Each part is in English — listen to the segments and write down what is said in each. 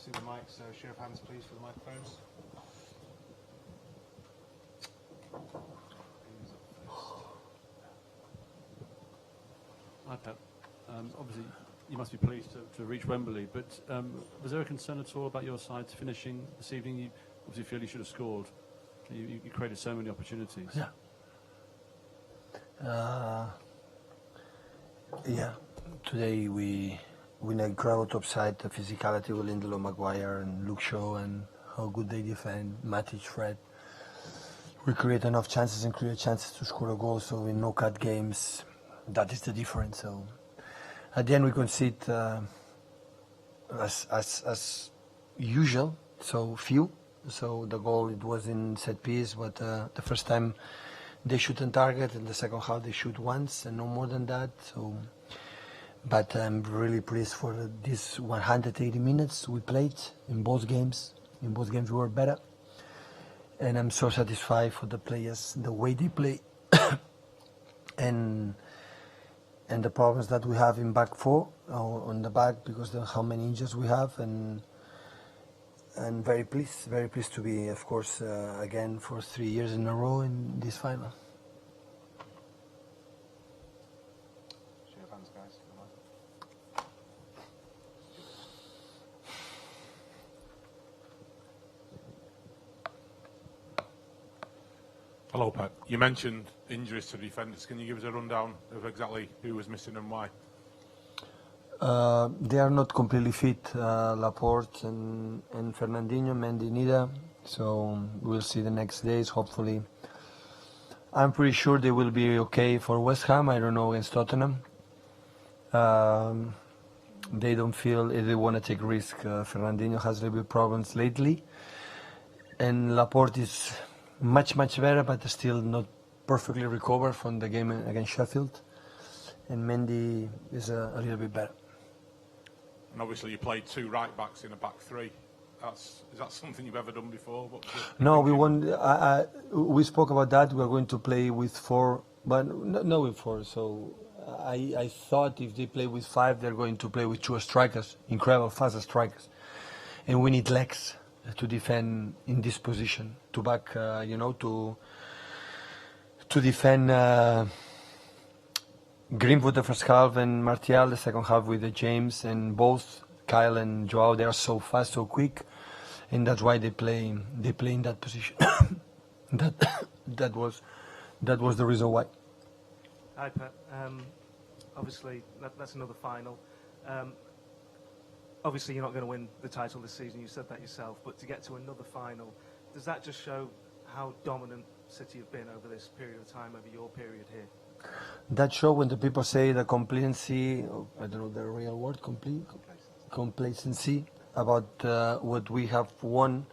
testing the mic, so show of hands please for the microphones. Hi Pep. Obviously you must be pleased to reach Wembley, but was there a concern at all about your side finishing this evening? You obviously feel you should have scored. You created so many opportunities. Yeah. Yeah. Today we had a crowd upside the physicality with Lindelof, Maguire and Luke Shaw and how good they defend, Matic, Fred. We create enough chances and create chances to score a goal, so in no-cut games, that is the difference. So at the end we concede as usual, so few. So the goal, it was in set piece, but the first time they shoot on target, and the second half they shoot once and no more than that. So, but I'm really pleased for this 180 minutes we played in both games. In both games we were better, and I'm so satisfied for the players, the way they play, and the problems that we have in back four on the back because of how many injuries we have, and very pleased to be, of course, again for 3 years in a row in this final. Show of hands, guys. Hello, Pep. You mentioned injuries to defenders. Can you give us a rundown of exactly who was missing and why? They are not completely fit, Laporte and Fernandinho, Mendy neither. So we'll see the next days, hopefully. I'm pretty sure they will be okay for West Ham. I don't know against Tottenham. They don't feel they want to take risk. Fernandinho has a little bit problems lately. And Laporte is much better, but still not perfectly recovered from the game against Sheffield. And Mendy is a little bit better. And obviously you played two right backs in a back three. Is that something you've ever done before? No, we won. We spoke about that. We are going to play with four, but no with four. So I thought if they play with five, they're going to play with two strikers, incredible fast strikers, and we need legs to defend in this position, to back, to defend. Greenwood the first half and Martial the second half with the James, and both Kyle and Joao, they are so fast, so quick, and that's why they play in that position. that was the reason why. Hi Pep. Obviously that's another final. Obviously you're not going to win the title this season, you said that yourself, but to get to another final, does that just show how dominant City have been over this period of time, over your period here? That show when the people say the complacency, I don't know the real word, complacency about what we have won.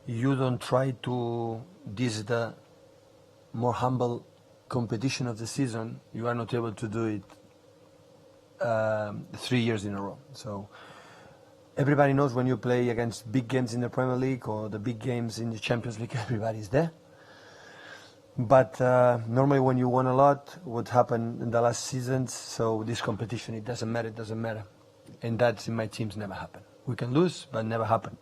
You don't try to, this is the more humble competition of the season. You are not able to do it 3 years in a row. So everybody knows when you play against big games in the Premier League or the big games in the Champions League, everybody's there. But normally when you won a lot, what happened in the last seasons, so this competition, it doesn't matter. And that's in my teams never happened. We can lose, but never happen.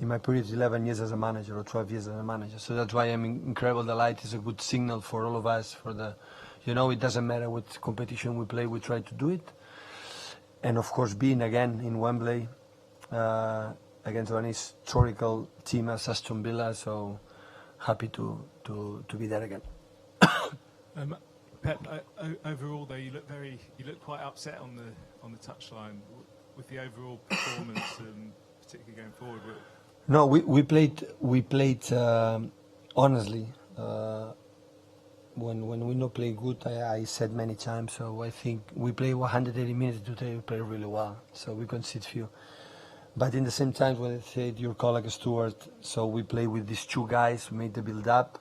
In my period, 11 years as a manager or 12 years as a manager. So that's why I'm incredible. The light is a good signal for all of us. It doesn't matter what competition we play, we try to do it. And of course, being again in Wembley against an historical team as Aston Villa, so happy to be there again. Pep, overall though, you look quite upset on the touchline with the overall performance, particularly going forward. No, we played honestly. When we not play good, I said many times. So I think we play 180 minutes today. We play really well. So we concede few. But in the same time, when I said your colleague Stuart, so we play with these two guys, we made the build-up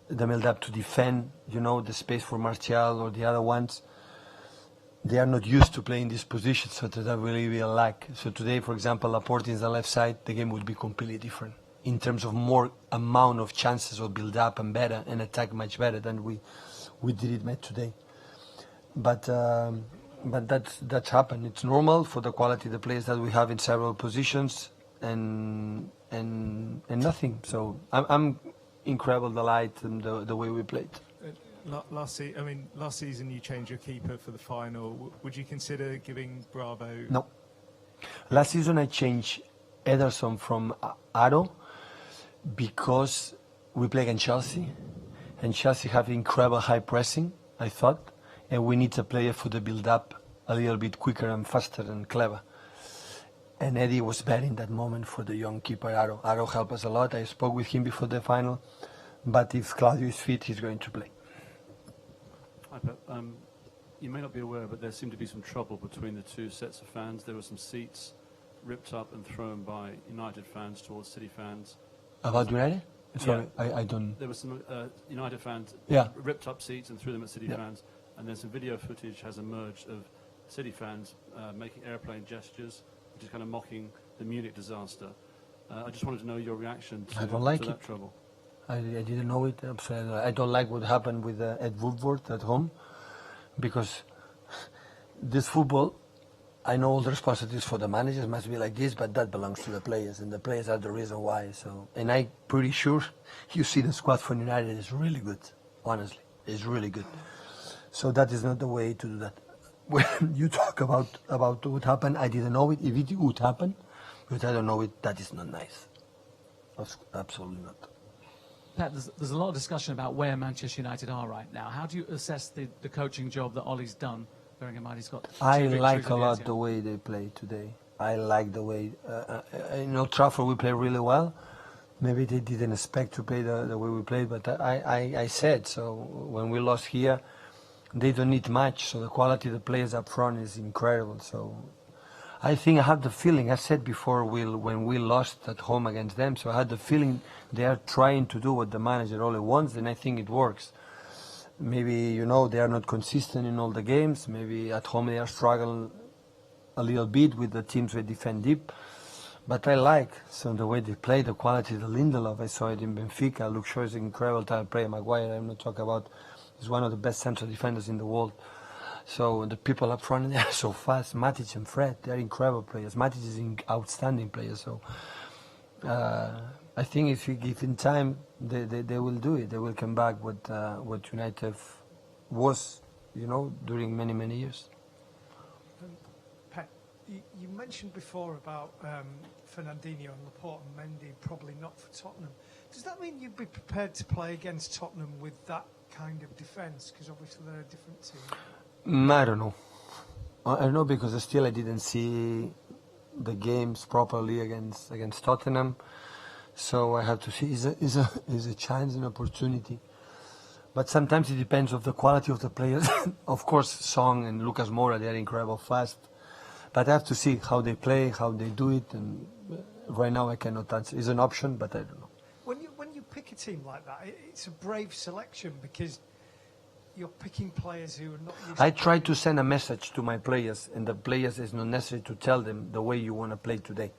to defend, the space for Martial or the other ones. They are not used to playing this position, so that will be a lack. So today, for example, Laporte is the left side, the game would be completely different in terms of more amount of chances of build-up and better, and attack much better than we did it today. But but that's happened. It's normal for the quality of the players that we have in several positions, and nothing. So I'm incredible delight in the way we played. Last season you changed your keeper for the final. Would you consider giving Bravo? No. Last season I changed Ederson from Aro because we play against Chelsea, and Chelsea have incredible high pressing, I thought, and we need a player for the build-up a little bit quicker and faster and clever. And Eddie was better in that moment for the young keeper, Aro. Aro helped us a lot. I spoke with him before the final, but if Claudio is fit, he's going to play. Hi, Pep. You may not be aware, but there seemed to be some trouble between the two sets of fans. There were some seats ripped up and thrown by United fans towards City fans. About United? Sorry, I don't... There were some United fans ripped up seats and threw them at City fans. And then some video footage has emerged of City fans making airplane gestures, which is kind of mocking the Munich disaster. I just wanted to know your reaction to, that trouble. I didn't know it. I don't like what happened with Ed Woodward at home, because this football, I know all the responsibilities for the managers must be like this, but that belongs to the players, and the players are the reason why. So, and I'm pretty sure you see the squad for United is really good. Honestly, it's really good. So that is not the way to do that. When you talk about what happened, I didn't know it. If it would happen, but I don't know it, that is not nice. Absolutely not. Pat, there's a lot of discussion about where Manchester United are right now. How do you assess the coaching job that Ollie's done, bearing in mind he's got two I like victories a lot Etihad? the way they play today. I like the way, in Old Trafford we play really well. Maybe they didn't expect to play the way we played, but I said, so when we lost here, they don't need much, so the quality of the players up front is incredible. So I think I have the feeling, I said before when we lost at home against them, so I had the feeling they are trying to do what the manager only wants, and I think it works. Maybe, they are not consistent in all the games. Maybe at home they are struggling a little bit with the teams who defend deep. But I like the way they play, the quality of the Lindelof. I saw it in Benfica. Luke Shaw is an incredible type player. Maguire, I'm not talking about, he's one of the best central defenders in the world. So the people up front, they are so fast. Matic and Fred, they are incredible players. Matic is an outstanding player. So I think if you give in time, they will do it. They will come back what United was, during many, many years. Pep, you mentioned before about Fernandinho and Laporte and Mendy probably not for Tottenham. Does that mean you'd be prepared to play against Tottenham with that kind of defence? Because obviously they're a different team. I don't know. I don't know, because still I didn't see the games properly against Tottenham. So I have to see, is a chance, an opportunity. But sometimes it depends on the quality of the players. Of course, Song and Lucas Moura, they are incredible fast. But I have to see how they play, how they do it. And right now I cannot answer. It's an option, but I don't know. When you pick a team like that, it's a brave selection, because you're picking players who are not used I try to send a message to my players, and the players is not necessary to tell them the way you want to play today.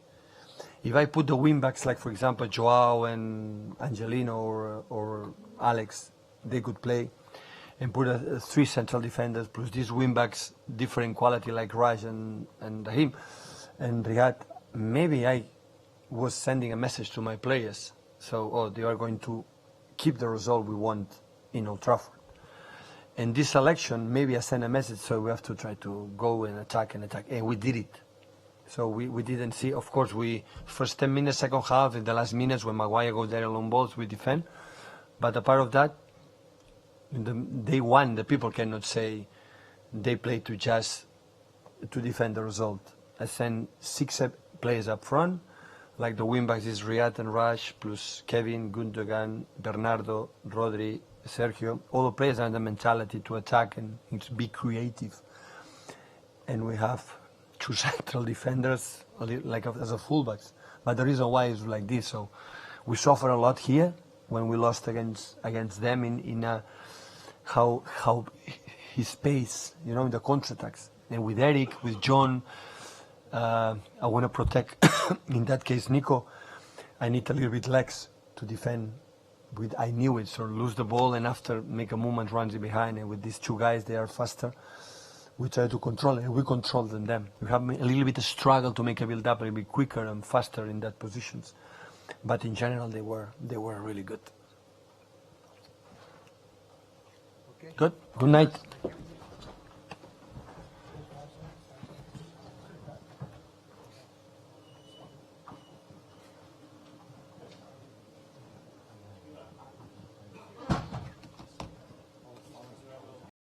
If I put the wing-backs, like for example Joao and Angelino or Alex, they could play, and put three central defenders plus these wing-backs, different quality like Raj and Raheem and Riyad, maybe I was sending a message to my players. So, they are going to keep the result we want in Old Trafford. And this selection, maybe I send a message, so we have to try to go and attack, and we did it. So we didn't see, of course, first 10 minutes, second half, in the last minutes when Maguire goes there along balls, we defend. But apart of that, day one, the people cannot say they play to defend the result. I send 6 players up front, like the wingbacks is Riyad and Raj, plus Kevin, Gundogan, Bernardo, Rodri, Sergio. All the players have the mentality to attack and to be creative. And we have 2 central defenders, like as a fullbacks. But the reason why is like this. So we suffer a lot here when we lost against them in how his pace, in the counterattacks. And with Eric, with John, I want to protect, in that case, Nico. I need a little bit legs to defend. I knew it, so lose the ball and after make a movement, runs it behind. And with these 2 guys, they are faster. we try to control it. We control them. We have a little bit of struggle to make a build up a bit quicker and faster in that positions, but in general they were really good. Okay. Good. Good night.